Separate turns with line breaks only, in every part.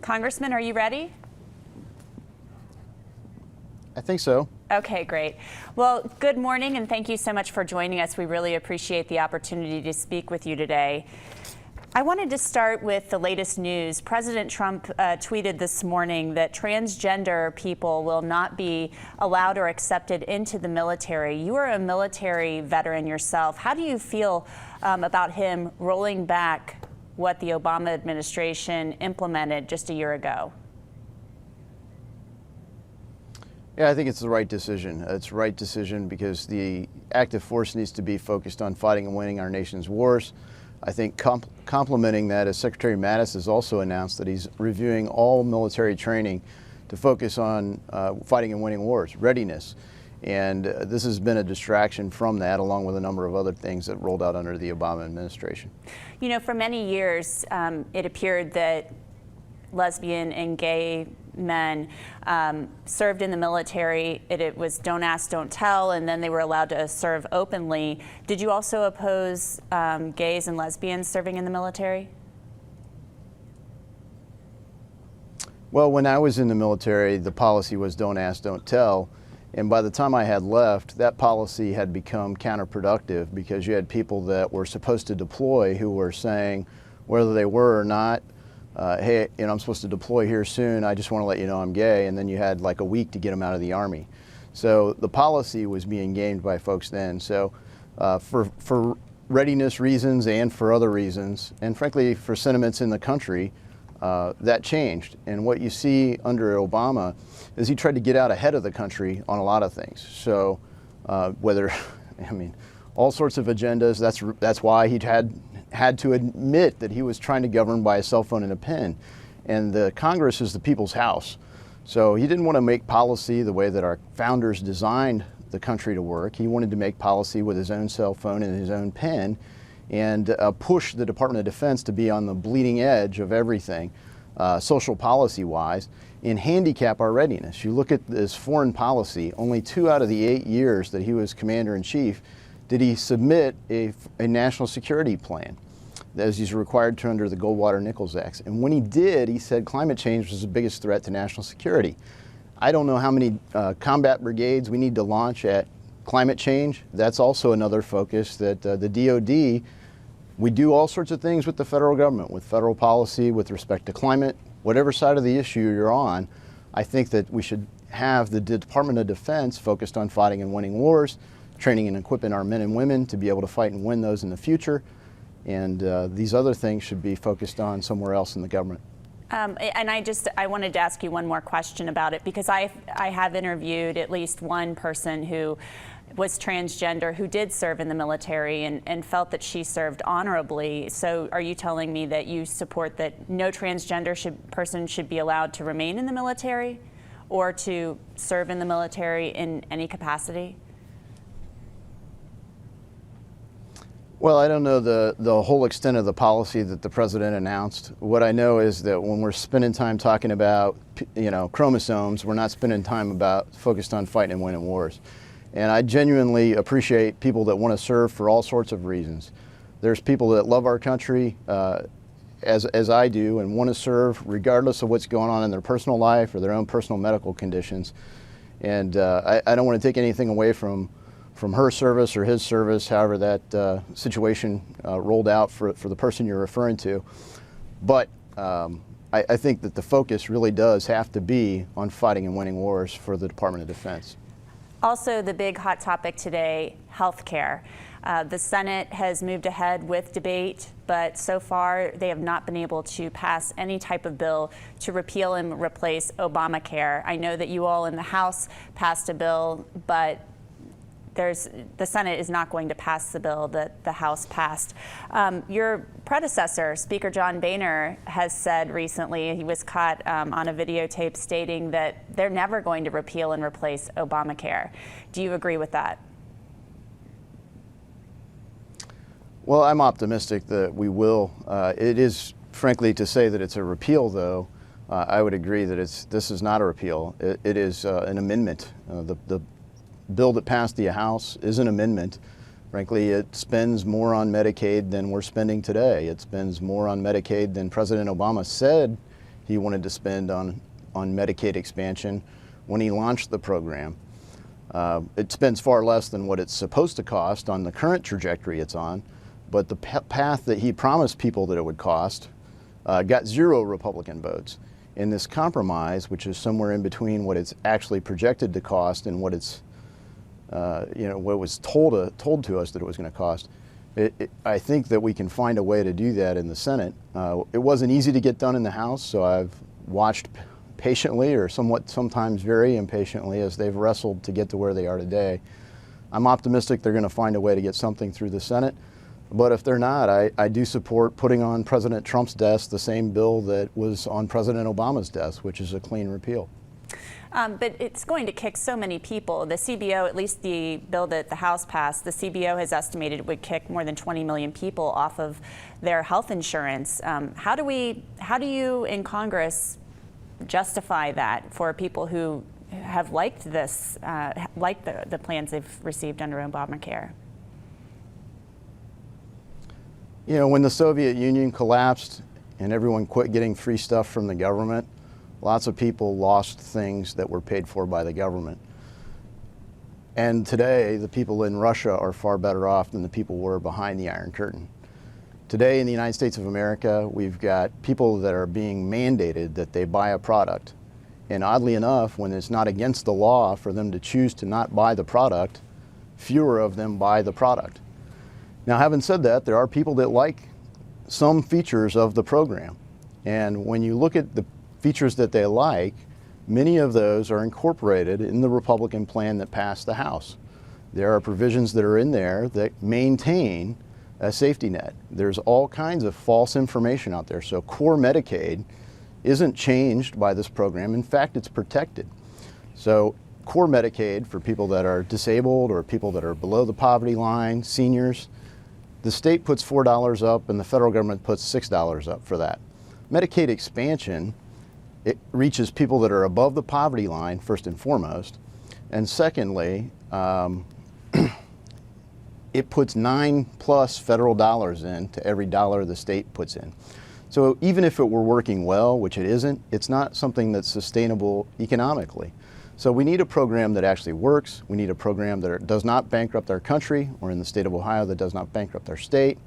Congressman, are you ready?
I think so.
Okay, great. Well, good morning, and thank you so much for joining us. We really appreciate the opportunity to speak with you today. I wanted to start with the latest news. President Trump tweeted this morning that transgender people will not be allowed or accepted into the military. You are a military veteran yourself. How do you feel about him rolling back what the Obama administration implemented just a year ago?
Yeah, I think it's the right decision. It's the right decision because the active force needs to be focused on fighting and winning our nation's wars. I think complementing that, as Secretary Mattis has also announced that he's reviewing all military training to focus on fighting and winning wars, readiness. And this has been a distraction from that, along with a number of other things that rolled out under the Obama administration.
You know, for many years, it appeared that lesbian and gay men served in the military. It was don't ask, don't tell, and then they were allowed to serve openly. Did you also oppose gays and lesbians serving in the military?
Well, when I was in the military, the policy was don't ask, don't tell. And by the time I had left, that policy had become counterproductive because you had people that were supposed to deploy who were saying, whether they were or not, hey, you know, I'm supposed to deploy here soon. I just want to let you know I'm gay. And then you had like a week to get them out of the Army. So the policy was being gamed by folks then. So for readiness reasons and for other reasons, and frankly for sentiments in the country, that changed. And what you see under Obama is he tried to get out ahead of the country on a lot of things. So whether, I mean, all sorts of agendas, that's why he had to admit that he was trying to govern by a cell phone and a pen. And the Congress is the people's house. So he didn't want to make policy the way that our founders designed the country to work. He wanted to make policy with his own cell phone and his own pen and push the Department of Defense to be on the bleeding edge of everything, social policy-wise, and handicap our readiness. You look at this foreign policy, only 2 out of the 8 years that he was commander-in-chief did he submit a national security plan, as he's required to under the Goldwater-Nichols Act. And when he did, he said climate change was the biggest threat to national security. I don't know how many combat brigades we need to launch at climate change. That's also another focus that the DOD, we do all sorts of things with the federal government, with federal policy, with respect to climate, whatever side of the issue you're on. I think that we should have the Department of Defense focused on fighting and winning wars, training and equipping our men and women to be able to fight and win those in the future. And these other things should be focused on somewhere else in the government.
And I wanted to ask you one more question about it, because I have interviewed at least one person who was transgender who did serve in the military and felt that she served honorably. So are you telling me that you support that no transgender person should be allowed to remain in the military or to serve in the military in any capacity?
Well, I don't know the whole extent of the policy that the president announced. What I know is that when we're spending time talking about, you know, chromosomes, we're not spending time focused on fighting and winning wars. And I genuinely appreciate people that want to serve for all sorts of reasons. There's people that love our country, as I do, and want to serve regardless of what's going on in their personal life or their own personal medical conditions. And I don't want to take anything away from her service or his service, however that situation rolled out for the person you're referring to. But I think that the focus really does have to be on fighting and winning wars for the Department of Defense.
Also, the big hot topic today, health care. The Senate has moved ahead with debate, but so far they have not been able to pass any type of bill to repeal and replace Obamacare. I know that you all in the House passed a bill, but the Senate is not going to pass the bill that the House passed. Your predecessor, Speaker John Boehner, has said recently, he was caught on a videotape stating that they're never going to repeal and replace Obamacare. Do you agree with that?
Well, I'm optimistic that we will. It is, frankly, to say that it's a repeal, though, I would agree that this is not a repeal. It is an amendment. The bill that passed the House is an amendment. Frankly, it spends more on Medicaid than we're spending today. It spends more on Medicaid than President Obama said he wanted to spend on Medicaid expansion when he launched the program. It spends far less than what it's supposed to cost on the current trajectory it's on, but the path that he promised people that it would cost got 0 Republican votes. And this compromise, which is somewhere in between what it's actually projected to cost and what it's, what was told to us that it was going to cost, I think that we can find a way to do that in the Senate. It wasn't easy to get done in the House, so I've watched patiently, or sometimes very impatiently, as they've wrestled to get to where they are today. I'm optimistic they're going to find a way to get something through the Senate, but if they're not, I do support putting on President Trump's desk the same bill that was on President Obama's desk, which is a clean repeal.
But it's going to kick so many people. The CBO, at least the bill that the House passed, the CBO has estimated it would kick more than 20 million people off of their health insurance. How do you in Congress justify that for people who have liked this, like the plans they've received under Obamacare?
You know, when the Soviet Union collapsed and everyone quit getting free stuff from the government, lots of people lost things that were paid for by the government. And today, the people in Russia are far better off than the people were behind the Iron Curtain. Today in the United States of America, we've got people that are being mandated that they buy a product. And oddly enough, when it's not against the law for them to choose to not buy the product, fewer of them buy the product. Now, having said that, there are people that like some features of the program. And when you look at the features that they like, many of those are incorporated in the Republican plan that passed the House. There are provisions that are in there that maintain a safety net. There's all kinds of false information out there. So core Medicaid isn't changed by this program. In fact, it's protected. So core Medicaid for people that are disabled or people that are below the poverty line, seniors, the state puts $4 up and the federal government puts $6 up for that. Medicaid expansion, it reaches people that are above the poverty line, first and foremost. And secondly, it puts $9+ federal dollars in to every dollar the state puts in. So even if it were working well, which it isn't, it's not something that's sustainable economically. So we need a program that actually works. We need a program that does not bankrupt our country, or in the state of Ohio, that does not bankrupt our state.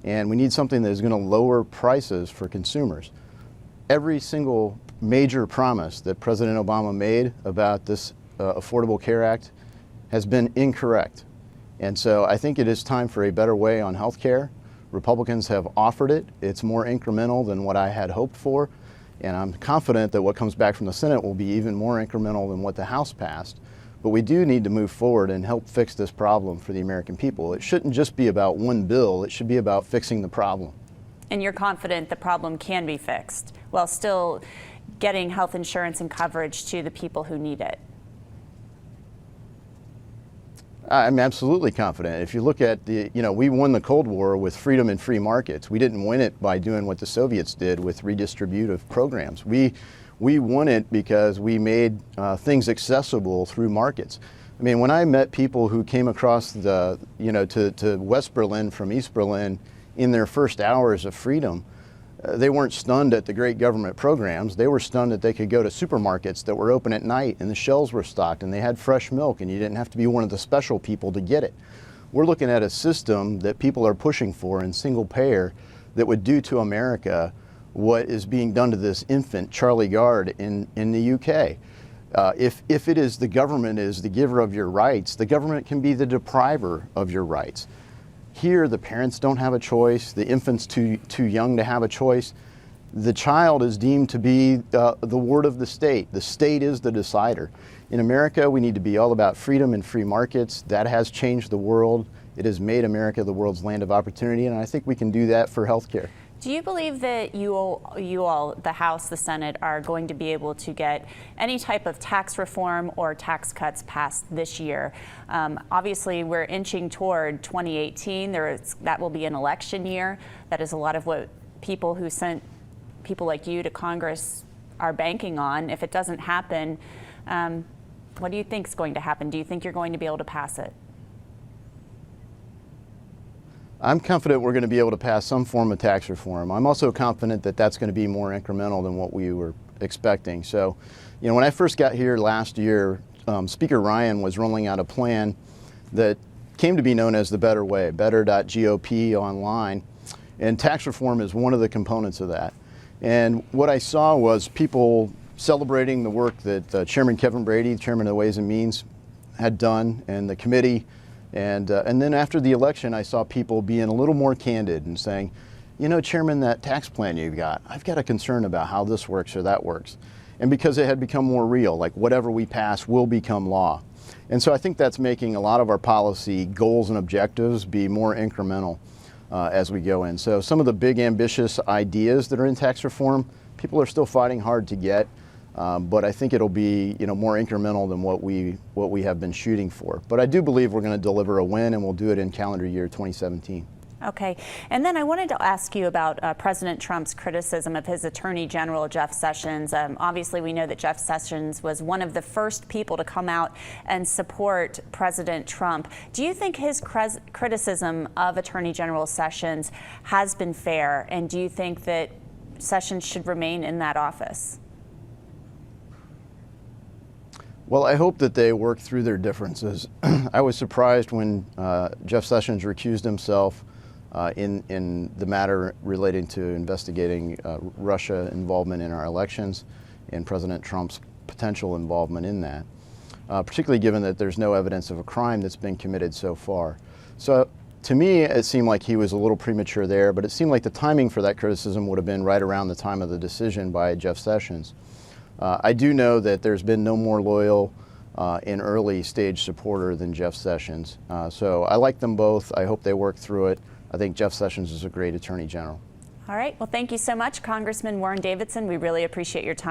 And we need something that is going to lower prices for consumers. Every single major promise that President Obama made about this Affordable Care Act has been incorrect. And so I think it is time for a better way on health care. Republicans have offered it. It's more incremental than what I had hoped for. And I'm confident that what comes back from the Senate will be even more incremental than what the House passed. But we do need to move forward and help fix this problem for the American people. It shouldn't just be about one bill. It should be about fixing the problem.
And you're confident the problem can be fixed while still getting health insurance and coverage to the people who need it?
I'm absolutely confident. If you look at we won the Cold War with freedom and free markets. We didn't win it by doing what the Soviets did with redistributive programs. We won it because we made things accessible through markets. I mean, when I met people who came across to West Berlin from East Berlin in their first hours of freedom, they weren't stunned at the great government programs. They were stunned that they could go to supermarkets that were open at night and the shelves were stocked and they had fresh milk and you didn't have to be one of the special people to get it. We're looking at a system that people are pushing for in single payer that would do to America what is being done to this infant, Charlie Gard, in the UK. If it is the government is the giver of your rights, the government can be the depriver of your rights. Here, the parents don't have a choice. The infant's too young to have a choice. The child is deemed to be the ward of the state. The state is the decider. In America, we need to be all about freedom and free markets. That has changed the world. It has made America the world's land of opportunity, and I think we can do that for healthcare.
Do you believe that you all, the House, the Senate, are going to be able to get any type of tax reform or tax cuts passed this year? Obviously, we're inching toward 2018. That will be an election year. That is a lot of what people who sent people like you to Congress are banking on. If it doesn't happen, what do you think is going to happen? Do you think you're going to be able to pass it?
I'm confident we're going to be able to pass some form of tax reform. I'm also confident that that's going to be more incremental than what we were expecting. So, you know, when I first got here last year, Speaker Ryan was rolling out a plan that came to be known as the Better Way, better.gop online, and tax reform is one of the components of that. And what I saw was people celebrating the work that Chairman Kevin Brady, Chairman of the Ways and Means, had done, and the committee. And then after the election, I saw people being a little more candid and saying, you know, Chairman, that tax plan you've got, I've got a concern about how this works or that works. And because it had become more real, like whatever we pass will become law. And so I think that's making a lot of our policy goals and objectives be more incremental as we go in. So some of the big ambitious ideas that are in tax reform, people are still fighting hard to get. But I think it'll be, you know, more incremental than what we have been shooting for. But I do believe we're going to deliver a win, and we'll do it in calendar year 2017.
Okay. And then I wanted to ask you about President Trump's criticism of his Attorney General, Jeff Sessions. Obviously, we know that Jeff Sessions was one of the first people to come out and support President Trump. Do you think his criticism of Attorney General Sessions has been fair? And do you think that Sessions should remain in that office?
Well, I hope that they work through their differences. I was surprised when Jeff Sessions recused himself in the matter relating to investigating Russia involvement in our elections and President Trump's potential involvement in that, particularly given that there's no evidence of a crime that's been committed so far. So to me, it seemed like he was a little premature there, but it seemed like the timing for that criticism would have been right around the time of the decision by Jeff Sessions. I do know that there's been no more loyal and early stage supporter than Jeff Sessions. So I like them both. I hope they work through it. I think Jeff Sessions is a great Attorney General.
All right. Well, thank you so much, Congressman Warren Davidson. We really appreciate your time.